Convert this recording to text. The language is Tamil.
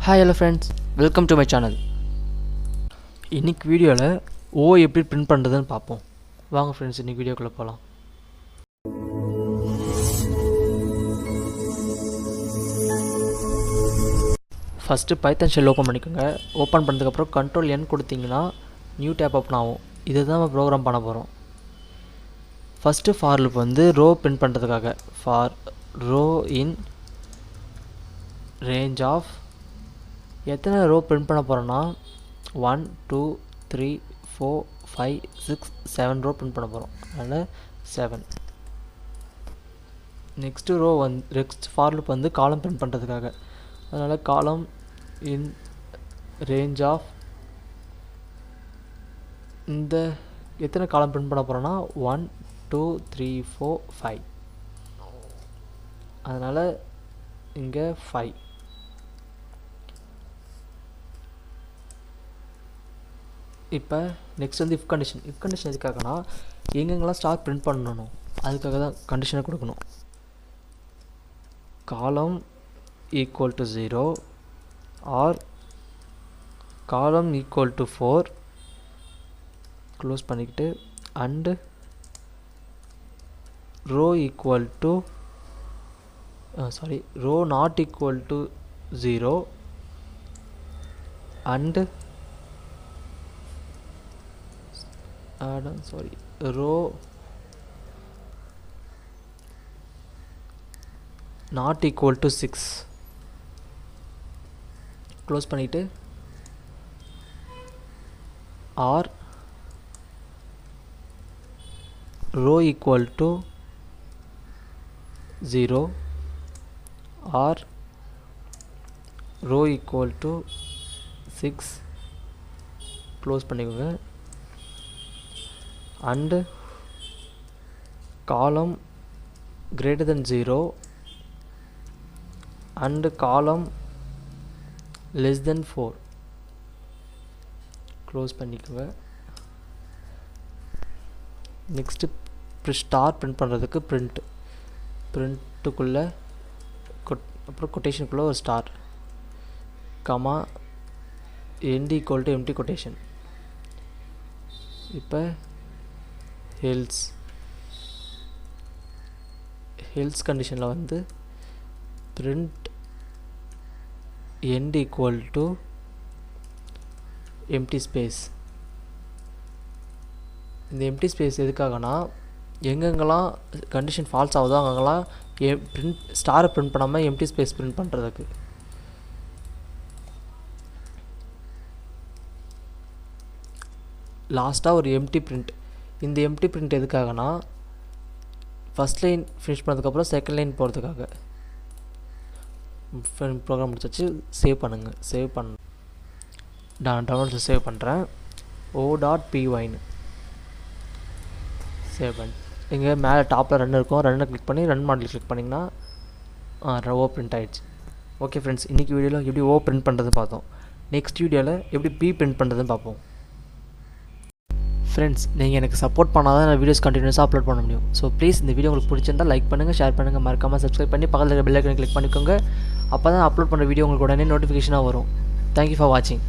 Hi hello friends, welcome to my channel. இன்னைக்கு வீடியோல O எப்படி பிரிண்ட் பண்றதுன்னு பாப்போம். வாங்க फ्रेंड्स இன்னைக்கு வீடியோக்குள்ள போலாம். ஃபர்ஸ்ட் பைத்தன் ஷெல் ஓபன் பண்ணிக்கோங்க. ஓபன் பண்ணதுக்கு அப்புறம் கண்ட்ரோல் N கொடுத்தீங்கன்னா நியூ டேப் ஓபன் ஆகும். இதுதான் நம்ம ப்ரோகிராம் பண்ண போறோம். ஃபர்ஸ்ட் ஃபார் லூப் வந்து ரோ பிரிண்ட் பண்றதுக்காக for row in range of எத்தனை ரோ பிரிண்ட் பண்ண போகிறோன்னா 1 2 3 4 5 6 7 ரோ பிரிண்ட் பண்ண போகிறோம். அதனால் 7. Next row next for loop வந்து காலம் பிரிண்ட் பண்ணுறதுக்காக, அதனால் காலம் இன் ரேஞ்ச் ஆஃப் இந்த எத்தனை காலம் பிரிண்ட் பண்ண போகிறோன்னா 1 2 3 4 5. அதனால் இங்கே 5. இப்போ நெக்ஸ்ட் வந்து இஃப் கண்டிஷன் எதுக்காகனா எங்கெங்கெல்லாம் ஸ்டார் பிரிண்ட் பண்ணணும் அதுக்காக தான் கண்டிஷனை கொடுக்கணும். Column equal to 0 or column equal to 4 close பண்ணிக்கிட்டு and row equal to row not equal to 0 and row not equal to 6 close பண்ணிட்டு or row equal to 0 or row equal to 6 close பண்ணிக்கோங்க. and column greater than 0 and column less than 4 close பண்ணிக்குங்க. நெக்ஸ்ட் ஸ்டார் பிரிண்ட் பண்ணுறதுக்கு பிரிண்ட்டுக்குள்ளே அப்புறம் கொட்டேஷனுக்குள்ளே ஒரு star comma end equal to empty quotation. இப்போ ஹெல்ஸ் கண்டிஷனில் வந்து print end equal to empty space. இந்த empty space எதுக்காகனா எங்கெங்கெல்லாம் கண்டிஷன் ஃபால்ஸ் ஆகுதோ அங்கெல்லாம் ஸ்டாரை பிரிண்ட் பண்ணாமல் empty space பிரிண்ட் பண்ணுறதுக்கு. லாஸ்ட்டாக ஒரு எம்டி பிரிண்ட். இந்த எம்டி பிரிண்ட் எதுக்காகனா ஃபஸ்ட் லைன் ஃபினிஷ் பண்ணதுக்கப்புறம் செகண்ட் லைன் போகிறதுக்காக. ப்ரோக்ராம் முடிச்சாச்சு. சேவ் பண்ணுங்கள். நான் டவுன்லோட்ஸில் சேவ் பண்ணுறேன். o.pyன்னு சேவ் பண்ணி இங்கே மேலே டாப்பில் ரன் இருக்கும். ரன்னை கிளிக் பண்ணி ரன் மாடல் கிளிக் பண்ணிங்கன்னா ஓ பிரிண்ட் ஆகிடுச்சு. ஓகே ஃப்ரெண்ட்ஸ், இன்றைக்கி வீடியோவில் எப்படி ஓ பிரிண்ட் பண்ணுறதுன்னு பார்த்தோம். நெக்ஸ்ட் வீடியோவில் எப்படி பி பிரிண்ட் பண்ணுறதுன்னு பார்ப்போம். ஃப்ரெண்ட்ஸ், நீங்கள் எனக்கு சப்போர்ட் பண்ணால் தான் நான் வீடியோஸ் கண்டினியூஸாக அப்லோட் பண்ண முடியும். ஸோ ப்ளீஸ் இந்த வீடியோ உங்களுக்கு பிடிச்சிருந்தால் லைக் பண்ணுங்கள், ஷேர் பண்ணுங்கள், மறக்காமல் சப்ஸ்கிரைப் பண்ணி பக்கத்தில் இருக்க பெல் ஐக்கனை கிளிக் பண்ணிக்கோங்க. அப்போ தான் அப்லோட் பண்ணுற வீடியோ உங்களுக்கு உடனே நோட்டிஃபிகேஷனாக வரும். தேங்க்யூ ஃபார் வாட்சிங்.